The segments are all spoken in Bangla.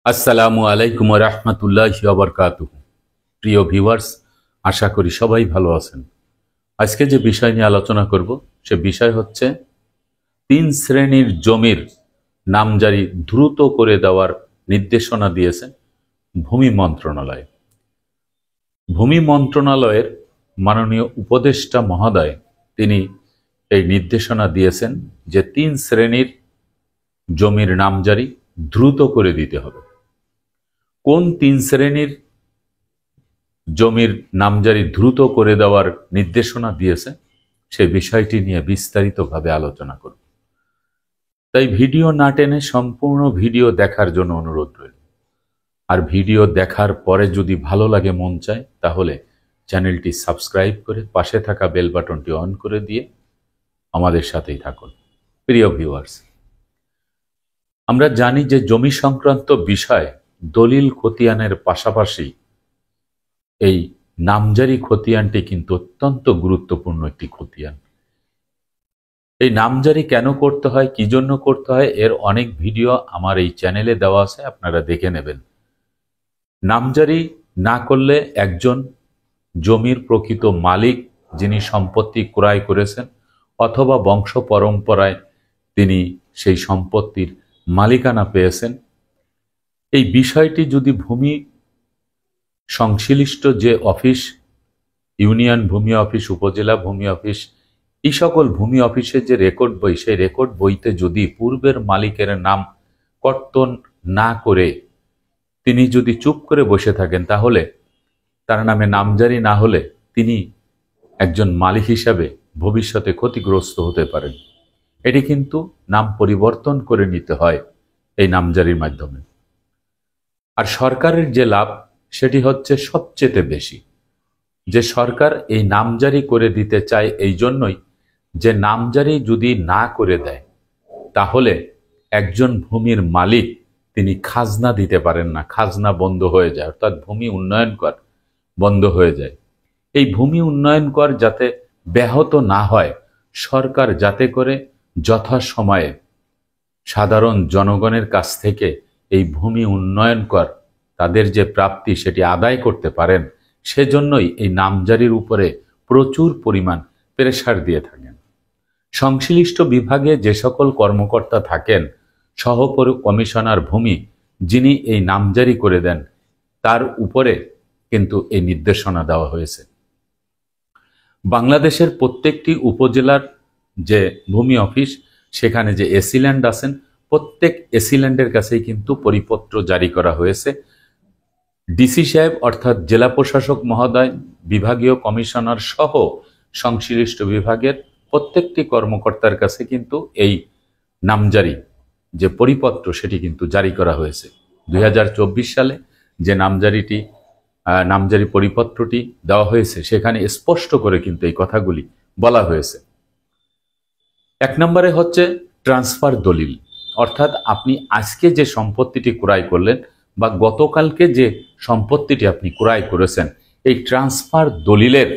আসসালামু আলাইকুম ওয়া রাহমাতুল্লাহি ওয়া বারাকাতুহু। প্রিয় ভিউয়ার্স, আশা করি সবাই ভালো আছেন। আজকে যে বিষয় নিয়ে আলোচনা করব সে বিষয় হচ্ছে 3 শ্রেণীর জমির নামজারি দ্রুত করে দেওয়ার নির্দেশনা দিয়েছে ভূমি মন্ত্রণালয়। ভূমি মন্ত্রণালয়ের মাননীয় উপদেষ্টা মহোদয় তিনি এই নির্দেশনা দিয়েছেন যে 3 শ্রেণীর জমির নামজারি দ্রুত করে দিতে হবে। কোন 3 শ্রেণীর জমির নামজারি দ্রুত করে দেওয়ার নির্দেশনা দিয়েছে সেই বিষয়টি নিয়ে বিস্তারিতভাবে আলোচনা করব। তাই ভিডিও না টেনে সম্পূর্ণ ভিডিও দেখার জন্য অনুরোধ রইল। আর ভিডিও দেখার পরে যদি ভালো লাগে, মন চায়, তাহলে চ্যানেলটি সাবস্ক্রাইব করে পাশে থাকা বেল বাটনটি অন করে দিয়ে আমাদের সাথেই থাকুন। প্রিয় ভিউয়ার্স, আমরা জানি যে জমি সংক্রান্ত বিষয় দলিল খতিয়ানের পাশাপাশি এই নামজারি খতিয়ানটি কিন্তু অত্যন্ত গুরুত্বপূর্ণ একটি খতিয়ান। এই নামজারি কেন করতে হয়, কি জন্য করতে হয়, এর অনেক ভিডিও আমার এই চ্যানেলে দেওয়া আছে, আপনারা দেখে নেবেন। নামজারি না করলে একজন জমির প্রকৃত মালিক, যিনি সম্পত্তি ক্রয় করেছেন অথবা বংশ পরম্পরায় তিনি সেই সম্পত্তির মালিকানা পেয়েছেন, এই বিষয়টি যদি ভূমি সংশ্লিষ্ট যে অফিস, ইউনিয়ন ভূমি অফিস, উপজেলা ভূমি অফিস, এই সকল ভূমি অফিসের যে রেকর্ড বই, সেই রেকর্ড বইতে যদি পূর্বের মালিকের নাম কর্তন না করে তিনি যদি চুপ করে বসে থাকেন, তাহলে তার নামে নামজারি না হলে তিনি একজন মালিক হিসাবে ভবিষ্যতে ক্ষতিগ্রস্ত হতে পারেন। এটি কিন্তু নাম পরিবর্তন করে নিতে হয় এই নামজারির মাধ্যমে। আর সরকারের যে লাভ সেটি হচ্ছে সবচেয়ে বেশি, যে সরকার এই নামজারি করে দিতে চায় এই জন্যই যে নামজারি যদি না করে দেয় তাহলে একজন ভূমির মালিক তিনি খাজনা দিতে পারেন না, খাজনা বন্ধ হয়ে যায়, অর্থাৎ ভূমি উন্নয়ন কর বন্ধ হয়ে যায়। এই ভূমি উন্নয়ন কর যাতে ব্যাহত না হয়, সরকার যাতে করে যথাসময়ে সাধারণ জনগণের কাছ থেকে এই ভূমি উন্নয়ন কর তাদের যে প্রাপ্তি সেটি আদায় করতে পারেন, সেজন্যই এই নামজারির উপরে প্রচুর পরিমাণ প্রেসার দিয়ে থাকেন। সংশ্লিষ্ট বিভাগে যে সকল কর্মকর্তা থাকেন, কমিশনার ভূমি যিনি এই নামজারি করে দেন, তার উপরে কিন্তু এই নির্দেশনা দেওয়া হয়েছে। বাংলাদেশের প্রত্যেকটি উপজেলার যে ভূমি অফিস, সেখানে যে এসিল্যান্ড আছেন, প্রত্যেক এসিল্যান্ডের কাছেই কিন্তু পরিপত্র জারি করা হয়েছে। ডিসি সাহেব অর্থাৎ জেলা প্রশাসক মহোদয়, বিভাগীয় কমিশনার সহ সংশ্লিষ্ট বিভাগের প্রত্যেকটি কর্মকর্তার কাছে কিন্তু এই নামজারি যে পরিপত্র সেটি কিন্তু জারি করা হয়েছে। 2024 সালে যে নামজারি পরিপত্রটি দেওয়া হয়েছে সেখানে স্পষ্ট করে কিন্তু এই কথাগুলি বলা হয়েছে। 1 নম্বরে হচ্ছে ট্রান্সফার দলিল, অর্থাৎ আপনি আজকে যে সম্পত্তিটি ক্রয় করলেন বা গতকালকে যে সম্পত্তিটি আপনি ক্রয় করেছেন, এই ট্রান্সফার দলিলের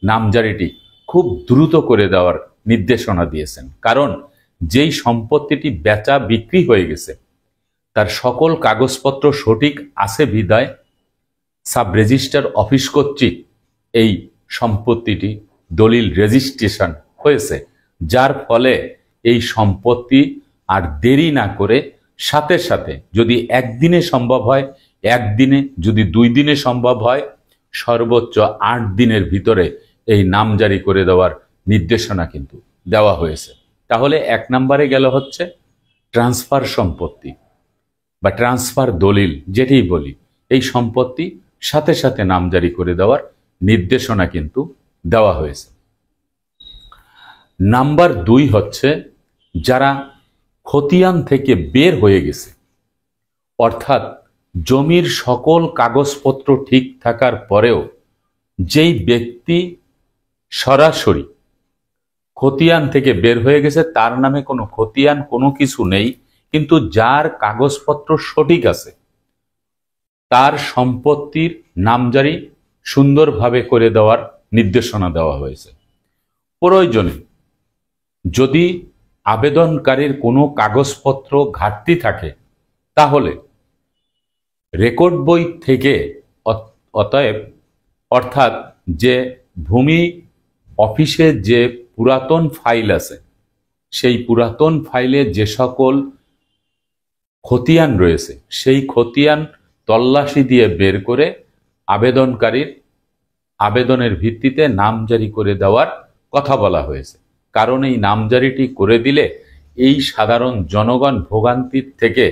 নামজারিটি খুব দ্রুত করে দেওয়ার নির্দেশনা দিয়েছেন। কারণ যেই সম্পত্তিটি বেচা বিক্রি হয়ে গেছে তার সকল কাগজপত্র সঠিক আছে বিধায় সাব রেজিস্ট্রার অফিস কর্তৃক এই সম্পত্তিটি দলিল রেজিস্ট্রেশন হয়েছে, যার ফলে এই সম্পত্তি আর দেরি না করে সাথে সাথে, যদি একদিনে সম্ভব হয় একদিনে, যদি 2 দিনে সম্ভব হয় সর্বোচ্চ 8 দিনের ভিতরে এই নামজারি করে দেওয়ার নির্দেশনা কিন্তু দেওয়া হয়েছে। তাহলে 1 নম্বরে গেল হচ্ছে ট্রান্সফার সম্পত্তি বা ট্রান্সফার দলিল যেটি বলি, এই সম্পত্তি সাথে সাথে নামজারি করে দেওয়ার নির্দেশনা কিন্তু দেওয়া হয়েছে। নাম্বার 2 হচ্ছে যারা খতিয়ান থেকে বের হয়ে গেছে, অর্থাৎ জমির সকল কাগজপত্র ঠিক থাকার পরেও যেই ব্যক্তি সরাসরি খতিয়ান থেকে বের হয়ে গেছে, তার নামে কোনো খতিয়ান কোনো কিছু নেই, কিন্তু যার কাগজপত্র সঠিক আছে তার সম্পত্তির নামজারি সুন্দরভাবে করে দেওয়ার নির্দেশনা দেওয়া হয়েছে। প্রয়োজনে যদি আবেদনকারীর কোনো কাগজপত্র ঘাটতি থাকে তাহলে রেকর্ড বই থেকে অতএব অর্থাৎ যে ভূমি অফিসে যে পুরাতন ফাইল আছে সেই পুরাতন ফাইলে যে সকল খতিয়ান রয়েছে সেই খতিয়ান তল্লাশি দিয়ে বের করে আবেদনকারীর আবেদনের ভিত্তিতে নামজারি করে দেওয়ার কথা বলা হয়েছে। কারণ এই নামজারিটি করে দিলে এই সাধারণ জনগণ ভোগান্তির থেকে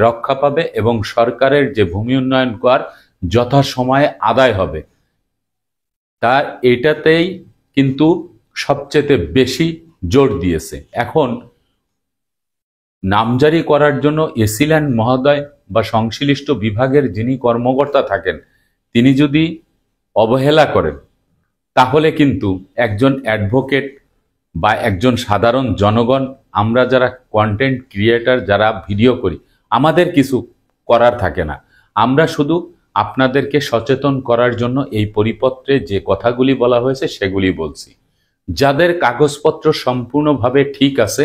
রক্ষা পাবে এবং সরকারের যে ভূমি উন্নয়ন কর যথাসময়ে আদায় হবে। তা এটাতেই কিন্তু সবচেয়ে বেশি জোর দিয়েছে। এখন নামজারি করার জন্য এসিল্যান্ড মহোদয় বা সংশ্লিষ্ট বিভাগের যিনি কর্মকর্তা থাকেন তিনি যদি অবহেলা করেন তাহলে কিন্তু একজন অ্যাডভোকেট বা একজন সাধারণ জনগণ, আমরা যারা কন্টেন্ট ক্রিয়েটর, যারা ভিডিও করি, আমাদের কিছু করার থাকে না। আমরা শুধু আপনাদেরকে সচেতন করার জন্য এই পরিপত্রে যে কথাগুলি বলা হয়েছে সেগুলি বলছি। যাদের কাগজপত্র সম্পূর্ণভাবে ঠিক আছে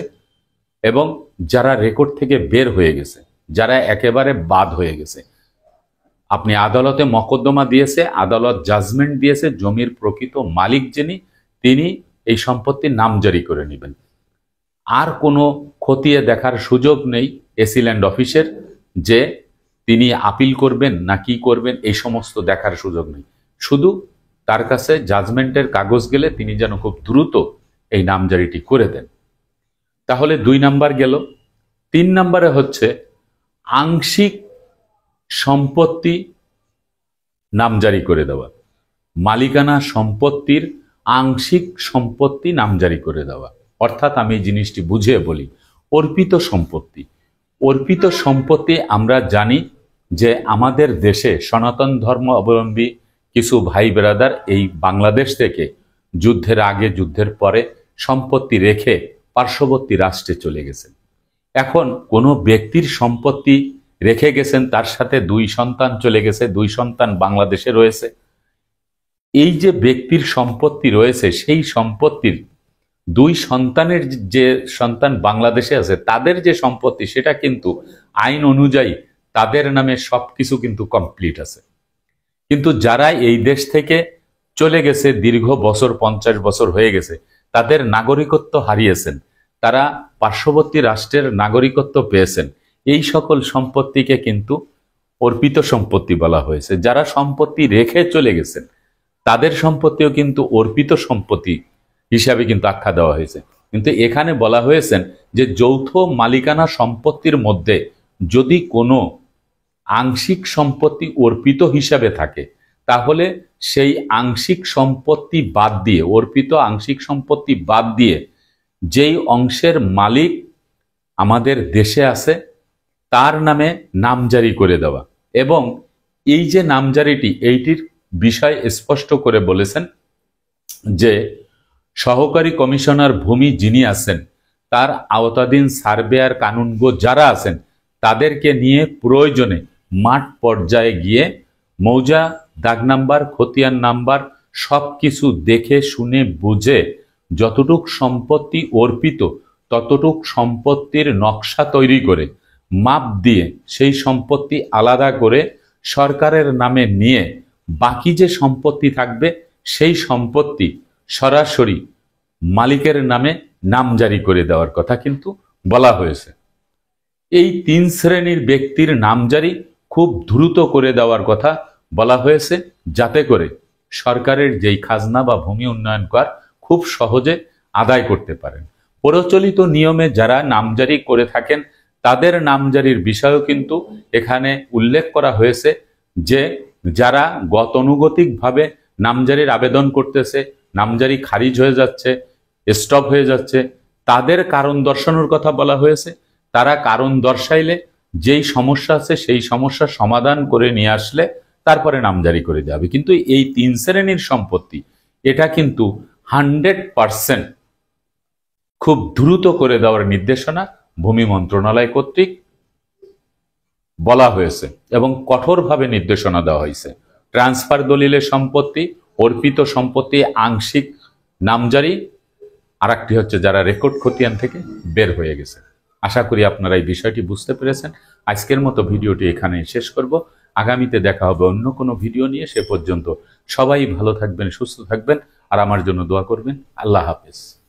এবং যারা রেকর্ড থেকে বের হয়ে গেছে, যারা একেবারে বাদ হয়ে গেছে, আপনি আদালতে মকদ্দমা দিয়েছে, আদালত জাজমেন্ট দিয়েছে, জমির প্রকৃত মালিক যিনি তিনি এই সম্পত্তির নামজারি করে নেবেন। আর কোনো খতিয়ে দেখার সুযোগ নেই এসিল্যান্ড অফিসের যে তিনি আপিল করবেন না কি করবেন, এই সমস্ত দেখার সুযোগ নেই। শুধু তার কাছে জাজমেন্টের কাগজ গেলে তিনি যেন খুব দ্রুত এই নামজারিটি করে দেন। তাহলে 2 নাম্বার গেল। 3 নাম্বারে হচ্ছে আংশিক সম্পত্তি নামজারি করে দেওয়া, মালিকানা সম্পত্তির আংশিক সম্পত্তি নামজারি করে দেওয়া। অর্থাৎ আমি এই জিনিসটি বুঝিয়ে বলি, অর্পিত সম্পত্তি। অর্পিত সম্পত্তি আমরা জানি যে আমাদের দেশে সনাতন ধর্ম অবলম্বী কিছু ভাই ব্রাদার এই বাংলাদেশ থেকে যুদ্ধের আগে যুদ্ধের পরে সম্পত্তি রেখে পার্শ্ববর্তী রাষ্ট্রে চলে গেছেন। এখন কোনো ব্যক্তির সম্পত্তি রেখে গেছেন, তার সাথে 2 সন্তান চলে গেছে, 2 সন্তান বাংলাদেশে রয়েছে। এই যে ব্যক্তির সম্পত্তি রয়েছে সেই সম্পত্তির 2 সন্তানের যে সন্তান বাংলাদেশে আছে তাদের যে সম্পত্তি সেটা কিন্তু আইন অনুযায়ী তাদের নামে সবকিছু কিন্তু কমপ্লিট আছে। কিন্তু যারা এই দেশ থেকে চলে গেছে, দীর্ঘ বছর 50 বছর হয়ে গেছে, তাদের নাগরিকত্ব হারিয়েছেন, তারা পার্শ্ববর্তী রাষ্ট্রের নাগরিকত্ব পেয়েছেন, এই সকল সম্পত্তিকে কিন্তু অর্পিত সম্পত্তি বলা হয়েছে। যারা সম্পত্তি রেখে চলে গেছেন তাদের সম্পত্তিও কিন্তু অর্পিত সম্পত্তি হিসাবে কিন্তু আখ্যা দেওয়া হয়েছে। কিন্তু এখানে বলা হয়েছেন যে যৌথ মালিকানা সম্পত্তির মধ্যে যদি কোনো আংশিক সম্পত্তি অর্পিত হিসাবে থাকে তাহলে সেই আংশিক সম্পত্তি বাদ দিয়ে, অর্পিত আংশিক সম্পত্তি বাদ দিয়ে যেই অংশের মালিক আমাদের দেশে আছে তার নামে নামজারি করে দেওয়া। এবং এই যে নামজারিটি, এইটির বিষয় স্পষ্ট করে বলেছেন যে সহকারী কমিশনার ভূমি যিনি আছেন তার আওতাধীন সার্ভেয়ার কানুনগো যারা আছেন তাদেরকে নিয়ে প্রয়োজনে মাঠ পর্যায়ে গিয়ে মৌজা, দাগ নাম্বার, খতিয়ান নাম্বার সব কিছু দেখে শুনে বুঝে যতটুক সম্পত্তি অর্পিত ততটুক সম্পত্তির নকশা তৈরি করে মাপ দিয়ে সেই সম্পত্তি আলাদা করে সরকারের নামে নিয়ে বাকি যে সম্পত্তি থাকবে সেই সম্পত্তি সরাসরি মালিকের নামে নামজারি করে দেওয়ার কথা কিন্তু বলা হয়েছে। এই 3 শ্রেণীর ব্যক্তির নামজারি খুব দ্রুত করে দেওয়ার কথা বলা হয়েছে যাতে করে সরকারের যেই খাজনা বা ভূমি উন্নয়ন কর খুব সহজে আদায় করতে পারেন। প্রচলিত নিয়মে যারা নামজারি করে থাকেন তাদের নামজারির বিষয়ও কিন্তু এখানে উল্লেখ করা হয়েছে যে যারা গতানুগতিকভাবে নামজারির আবেদন করতেছে, নামজারি খারিজ হয়ে যাচ্ছে, স্টপ হয়ে যাচ্ছে, তাদের কারণ দর্শানোর কথা বলা হয়েছে। তারা কারণ দর্শাইলে যেই সমস্যা আছে সেই সমস্যার সমাধান করে নিয়ে আসলে তারপরে নামজারি করে দেওয়া হবে। কিন্তু এই 3 শ্রেণীর সম্পত্তি এটা কিন্তু 100% খুব দ্রুত করে দেওয়ার নির্দেশনা ভূমি মন্ত্রণালয় কর্তৃক বলা হয়েছে এবং কঠোরভাবে নির্দেশনা দেওয়া হয়েছে। ট্রান্সফার দলিলের সম্পত্তি, অর্পিত সম্পত্তি আংশিক নামজারি, আরেকটি হচ্ছে যারা রেকর্ড খতিয়ান থেকে বের হয়ে গেছে। আশা করি আপনারা এই বিষয়টি বুঝতে পেরেছেন। আজকের মতো ভিডিওটি এখানে শেষ করব। আগামীতে দেখা হবে অন্য কোনো ভিডিও নিয়ে। সে পর্যন্ত সবাই ভালো থাকবেন, সুস্থ থাকবেন, আর আমার জন্য দোয়া করবেন। আল্লাহ হাফেজ।